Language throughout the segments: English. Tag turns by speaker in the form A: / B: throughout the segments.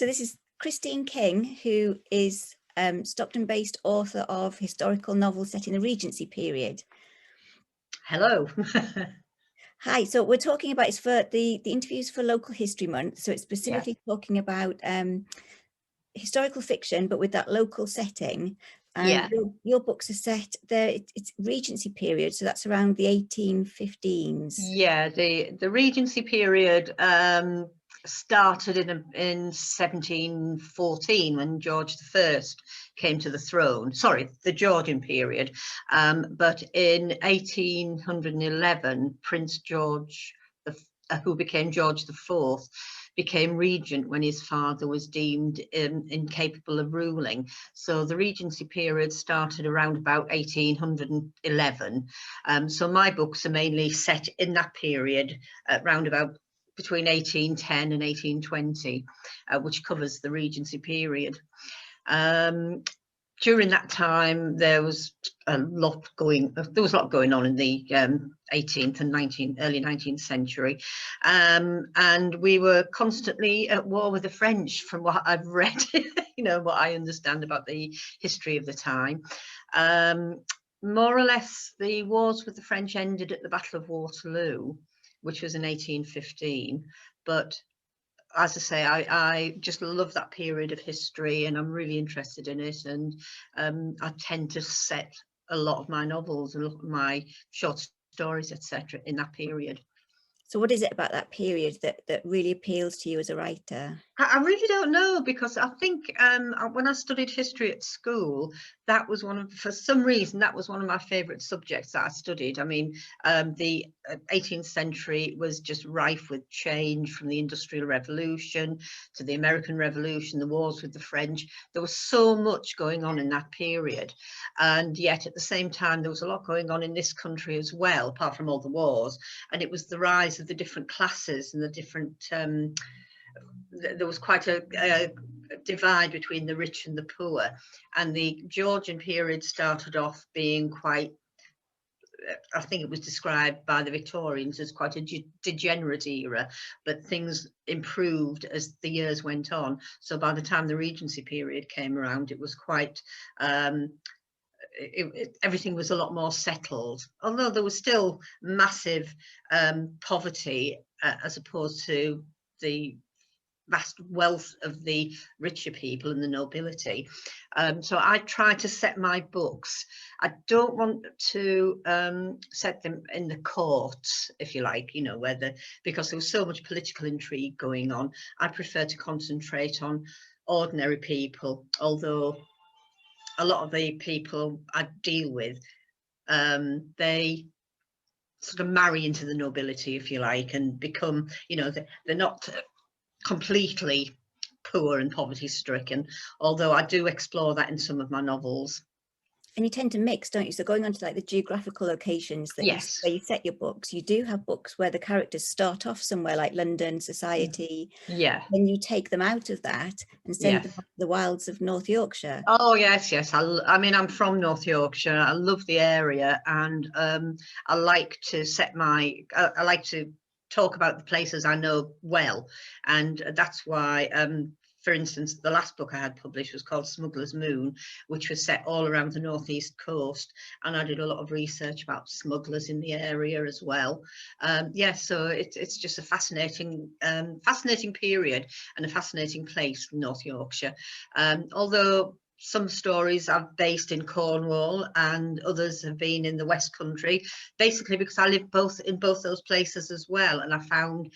A: So this is Christine King, who is Stockton-based author of historical novels set in the Regency period.
B: Hello.
A: Hi, so we're talking about, it's for the interviews for Local History Month, so it's specifically talking about historical fiction, but with that local setting. And your books are set there, it's Regency period, so that's around the 1815s.
B: Yeah, the Regency period started in 1714 when George I came to the throne. Sorry, the Georgian period. But in 1811, Prince George, who became George IV, became regent when his father was deemed incapable of ruling. So the Regency period started around about 1811. So my books are mainly set in that period, around about between 1810 and 1820, which covers the Regency period. During that time, there was a lot going on in the 18th and early 19th century, and we were constantly at war with the French, from what I've read. What I understand about the history of the time. More or less, the wars with the French ended at the Battle of Waterloo, which was in 1815. But as I say, I just love that period of history, and I'm really interested in it. And I tend to set a lot of my novels and my short stories, etc., in that period.
A: So what is it about that period that really appeals to you as a writer?
B: I really don't know, because I think when I studied history at school, for some reason, that was one of my favourite subjects that I studied. I mean, the 18th century was just rife with change, from the Industrial Revolution to the American Revolution, the wars with the French. There was so much going on in that period. And yet, at the same time, there was a lot going on in this country as well, apart from all the wars. And it was the rise of the different classes and the different... there was quite a divide between the rich and the poor, and the Georgian period started off being quite, I think it was described by the Victorians as quite a degenerate era, but things improved as the years went on. So by the time the Regency period came around, it was quite everything was a lot more settled, although there was still massive poverty as opposed to the vast wealth of the richer people and the nobility. So I try to set my books. I don't want to set them in the courts, if you like, because there was so much political intrigue going on. I prefer to concentrate on ordinary people, although a lot of the people I deal with, they sort of marry into the nobility, if you like, and become, they're not completely poor and poverty stricken, although I do explore that in some of my novels.
A: And you tend to mix, don't you? So going on to like the geographical locations that where you set your books, you do have books where the characters start off somewhere like London society.
B: Yeah.
A: Then you take them out of that and send them to the wilds of North Yorkshire.
B: Oh yes. I mean, I'm from North Yorkshire. I love the area, and I like to I like to talk about the places I know well, and that's why for instance, the last book I had published was called Smuggler's Moon, which was set all around the northeast coast, and I did a lot of research about smugglers in the area as well. So it's just a fascinating period and a fascinating place, North Yorkshire. Although some stories are based in Cornwall and others have been in the West Country, basically because I live in both those places as well, and I found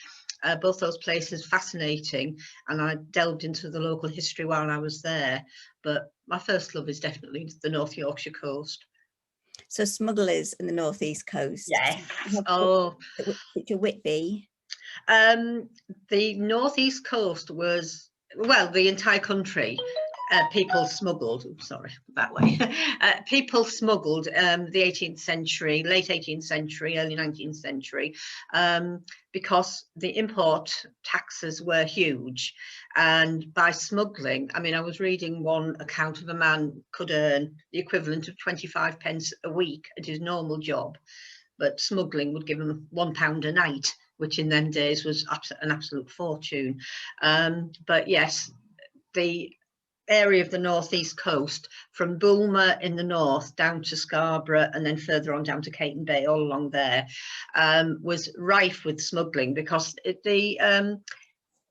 B: both those places fascinating, and I delved into the local history while I was there. But my first love is definitely the North Yorkshire coast.
A: So Smugglers in the northeast coast.
B: Yes.
A: Which are Whitby.
B: The northeast coast was, well, the entire country. People smuggled, people smuggled the 18th century, late 18th century, early 19th century, because the import taxes were huge. And by smuggling, I mean, I was reading one account of a man could earn the equivalent of 25 pence a week at his normal job, but smuggling would give him £1 a night, which in them days was an absolute fortune. But yes, the area of the northeast coast, from Bulmer in the north down to Scarborough, and then further on down to Caton Bay, all along there, was rife with smuggling, because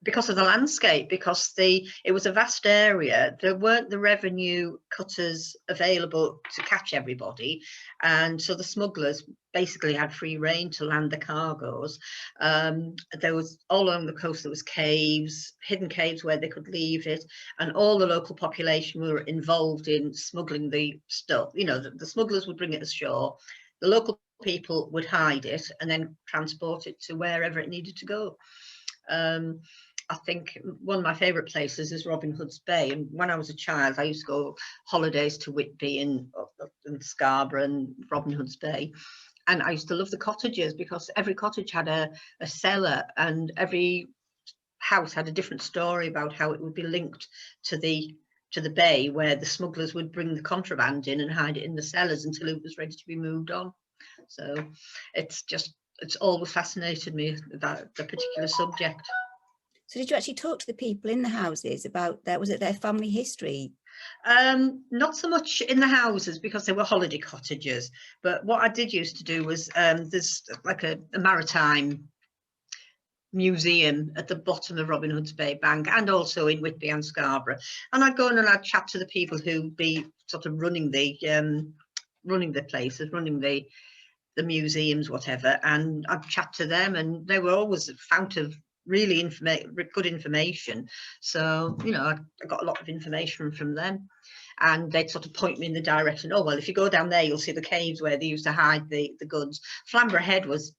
B: because of the landscape, because it was a vast area. There weren't the revenue cutters available to catch everybody, and so the smugglers basically had free rein to land the cargoes. There was, all along the coast, there was caves, hidden caves where they could leave it, and all the local population were involved in smuggling the stuff. You know, the smugglers would bring it ashore, the local people would hide it and then transport it to wherever it needed to go. I think one of my favourite places is Robin Hood's Bay, and when I was a child I used to go holidays to Whitby and Scarborough and Robin Hood's Bay, and I used to love the cottages, because every cottage had a cellar, and every house had a different story about how it would be linked to the bay, where the smugglers would bring the contraband in and hide it in the cellars until it was ready to be moved on. So it's always fascinated me, that the particular subject.
A: So did you actually talk to the people in the houses about that? Was it their family history?
B: Not so much in the houses, because they were holiday cottages, but what I did used to do was, there's like a maritime museum at the bottom of Robin Hood's Bay Bank, and also in Whitby and Scarborough, and I'd go in and I'd chat to the people who'd be sort of running the places, running the museums, whatever, and I'd chat to them, and they were always a fount of really good information. So, you know, I got a lot of information from them, and they'd sort of point me in the direction, oh well, if you go down there you'll see the caves where they used to hide the goods. Flamborough Head was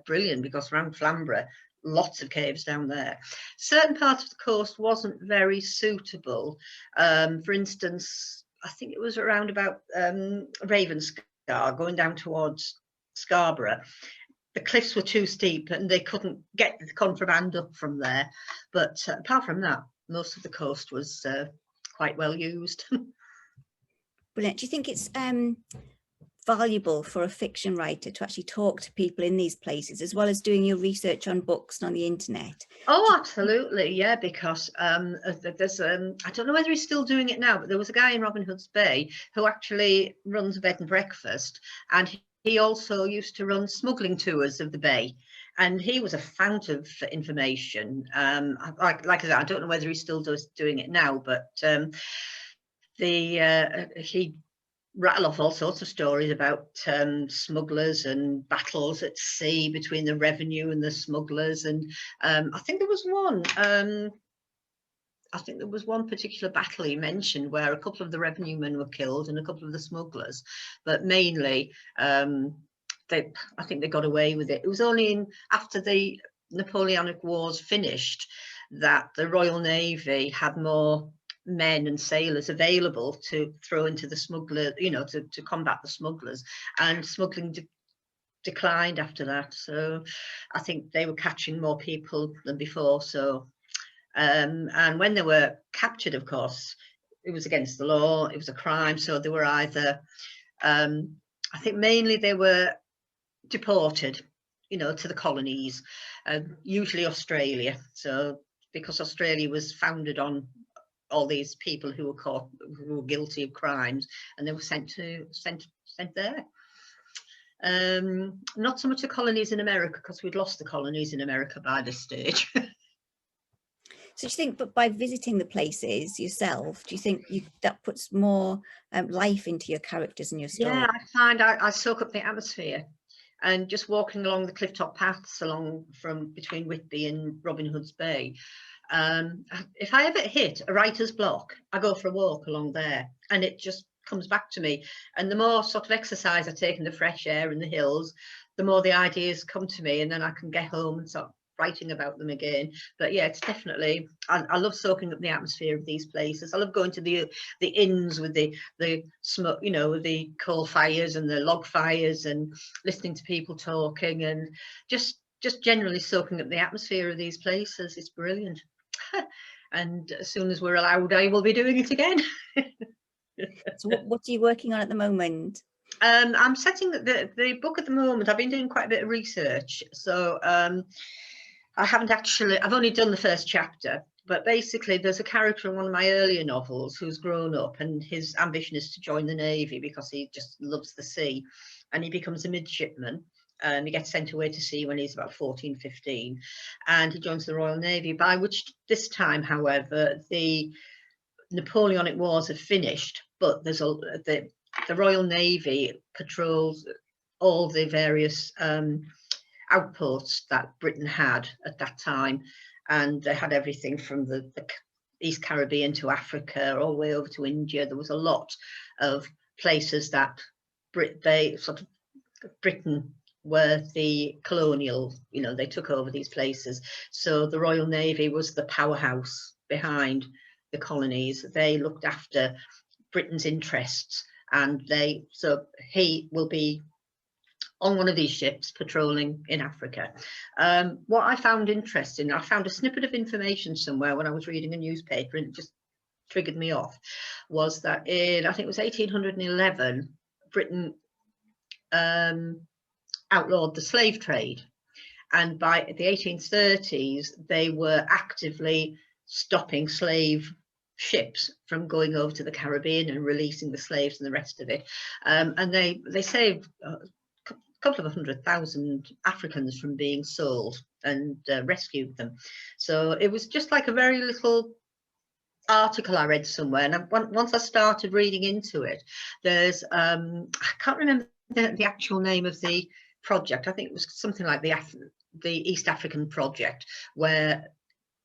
B: brilliant, because around Flamborough, lots of caves down there. Certain parts of the coast wasn't very suitable. For instance, I think it was around about Ravenscar, going down towards Scarborough, the cliffs were too steep and they couldn't get the contraband up from there. But apart from that, most of the coast was quite well used.
A: Brilliant. Do you think it's valuable for a fiction writer to actually talk to people in these places, as well as doing your research on books and on the internet?
B: Oh, absolutely, yeah, because there's I don't know whether he's still doing it now, but there was a guy in Robin Hood's Bay who actually runs a bed and breakfast, and he also used to run smuggling tours of the bay, and he was a fount of information. Like I said, I don't know whether he's still doing it now, but he rattle off all sorts of stories about smugglers and battles at sea between the revenue and the smugglers. And I think there was one particular battle he mentioned where a couple of the revenue men were killed and a couple of the smugglers, but mainly I think they got away with it. It was only after the Napoleonic Wars finished that the Royal Navy had more men and sailors available to throw into the smuggler, you know, to combat the smugglers, and smuggling declined after that. So I think they were catching more people than before. So and when they were captured, of course, it was against the law, it was a crime. So they were either I think mainly they were deported, you know, to the colonies, usually Australia. So because Australia was founded on all these people who were caught, who were guilty of crimes, and they were sent there. Not so much the colonies in America, because we'd lost the colonies in America by this stage.
A: So do you think, but by visiting the places yourself, do you think that puts more life into your characters and your story?
B: Yeah, I find I soak up the atmosphere, and just walking along the clifftop paths along from between Whitby and Robin Hood's Bay. If I ever hit a writer's block, I go for a walk along there, and it just comes back to me. And the more sort of exercise I take in the fresh air and the hills, the more the ideas come to me, and then I can get home and start writing about them again. But yeah, it's definitely, I love soaking up the atmosphere of these places. I love going to the inns with the smoke, you know, the coal fires and the log fires, and listening to people talking, and just generally soaking up the atmosphere of these places. It's brilliant. And as soon as we're allowed, I will be doing it again.
A: So what are you working on at the moment?
B: I'm setting the book at the moment. I've been doing quite a bit of research, so I haven't actually, I've only done the first chapter, But basically, there's a character in one of my earlier novels who's grown up, and his ambition is to join the Navy because he just loves the sea, and he becomes a midshipman. He gets sent away to sea when he's about 14, 15, and he joins the Royal Navy, by which this time, however, the Napoleonic Wars have finished, but there's the Royal Navy patrols all the various outposts that Britain had at that time, and they had everything from the East Caribbean to Africa, all the way over to India. There was a lot of places that Britain were the colonial, you know, they took over these places. So the Royal Navy was the powerhouse behind the colonies. They looked after Britain's interests, and he will be on one of these ships patrolling in Africa. What I found interesting, I found a snippet of information somewhere when I was reading a newspaper, and it just triggered me off, was that in, I think it was 1811, Britain outlawed the slave trade. And by the 1830s, they were actively stopping slave ships from going over to the Caribbean and releasing the slaves and the rest of it. And they saved a couple of 100,000 Africans from being sold, and rescued them. So it was just like a very little article I read somewhere, and once I started reading into it, there's I can't remember the actual name of the project. I think it was something like the East African Project, where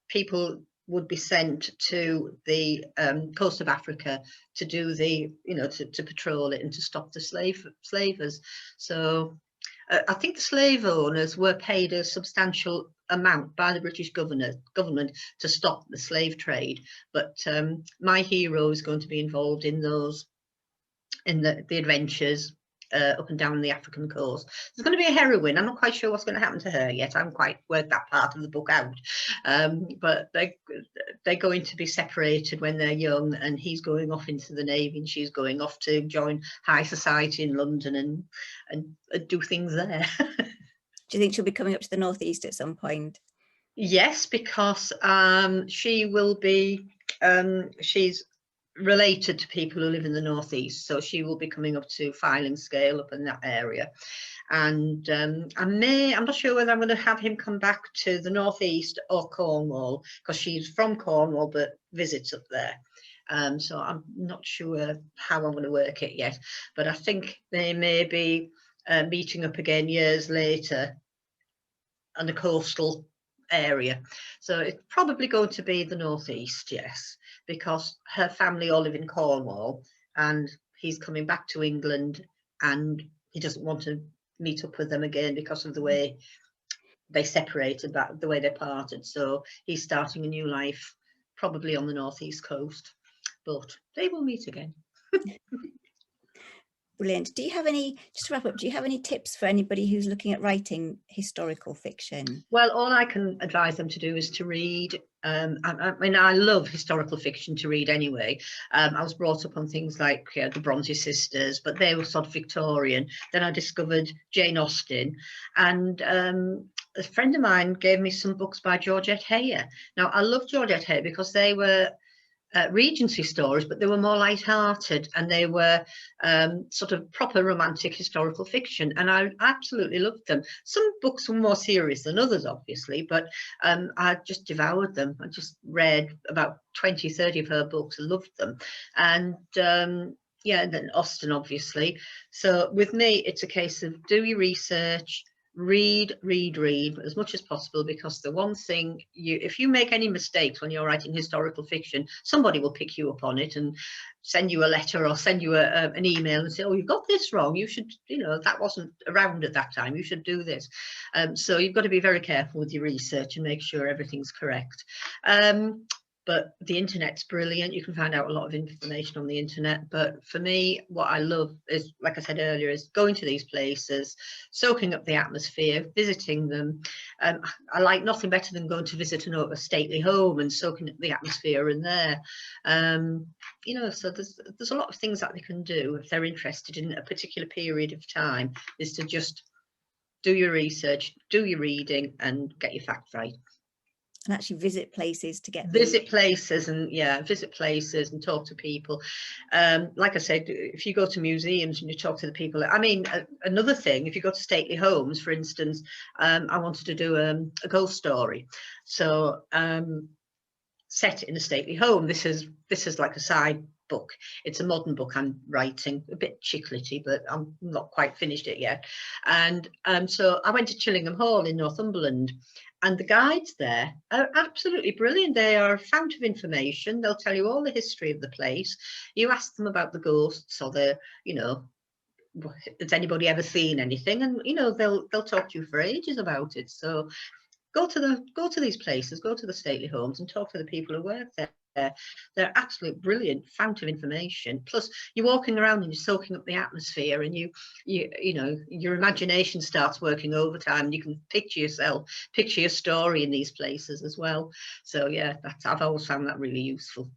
B: people would be sent to the coast of Africa to do the, you know, to patrol it and to stop the slavers. So I think the slave owners were paid a substantial amount by the British government to stop the slave trade. But my hero is going to be involved in those, in the adventures up and down the African coast. There's going to be a heroine. I'm not quite sure what's going to happen to her yet. I haven't quite worked that part of the book out. But they're going to be separated when they're young, and he's going off into the Navy, and she's going off to join high society in London and do things there.
A: Do you think she'll be coming up to the northeast at some point?
B: Yes, because she will be, she's related to people who live in the northeast, so she will be coming up to filing scale up in that area. And I'm not sure whether I'm going to have him come back to the northeast or Cornwall, because she's from Cornwall but visits up there. So I'm not sure how I'm going to work it yet, but I think they may be meeting up again years later on the coastal area. So it's probably going to be the northeast, yes, because her family all live in Cornwall, and he's coming back to England, and he doesn't want to meet up with them again because of the way they separated, the way they parted. So he's starting a new life probably on the northeast coast, but they will meet again.
A: Brilliant. Do you have any, just to wrap up, do you have any tips for anybody who's looking at writing historical fiction?
B: Well, all I can advise them to do is to read. I mean, I love historical fiction to read anyway. I was brought up on things like the Bronte sisters, but they were sort of Victorian. Then I discovered Jane Austen, and a friend of mine gave me some books by Georgette Heyer. Now, I love Georgette Heyer because they were Regency stories, but they were more light-hearted, and they were sort of proper romantic historical fiction, and I absolutely loved them. Some books were more serious than others, obviously, but I just devoured them. I just read about 20, 30 of her books, loved them. And yeah, and then Austen, obviously. So with me, it's a case of do your research, read as much as possible, because the one thing, if you make any mistakes when you're writing historical fiction, somebody will pick you up on it and send you a letter or send you an email and say, oh, you got this wrong, you should, you know, that wasn't around at that time, you should do this. So you've got to be very careful with your research and make sure everything's correct. But the internet's brilliant. You can find out a lot of information on the internet. But for me, what I love is, like I said earlier, is going to these places, soaking up the atmosphere, visiting them. I like nothing better than going to visit a stately home and soaking up the atmosphere in there. You know, so there's a lot of things that they can do if they're interested in a particular period of time, is to just do your research, do your reading, and get your facts right.
A: And actually visit places to get
B: visit places and visit places and talk to people. Like I said, if you go to museums and you talk to the people, I mean, another thing, if you go to stately homes, for instance, I wanted to do a ghost story, so set in a stately home. This is like a side book. It's a modern book I'm writing, a bit chiclety, but I'm not quite finished it yet. And so I went to Chillingham Hall in Northumberland, and the guides there are absolutely brilliant. They are a fount of information. They'll tell you all the history of the place. You ask them about the ghosts, or the, you know, has anybody ever seen anything, and you know, they'll talk to you for ages about it. So go to these places, go to the stately homes and talk to the people who work there. They're absolute brilliant fount of information. Plus, you're walking around and you're soaking up the atmosphere, and you know, your imagination starts working overtime, and you can picture yourself, picture your story in these places as well. So yeah, I've always found that really useful.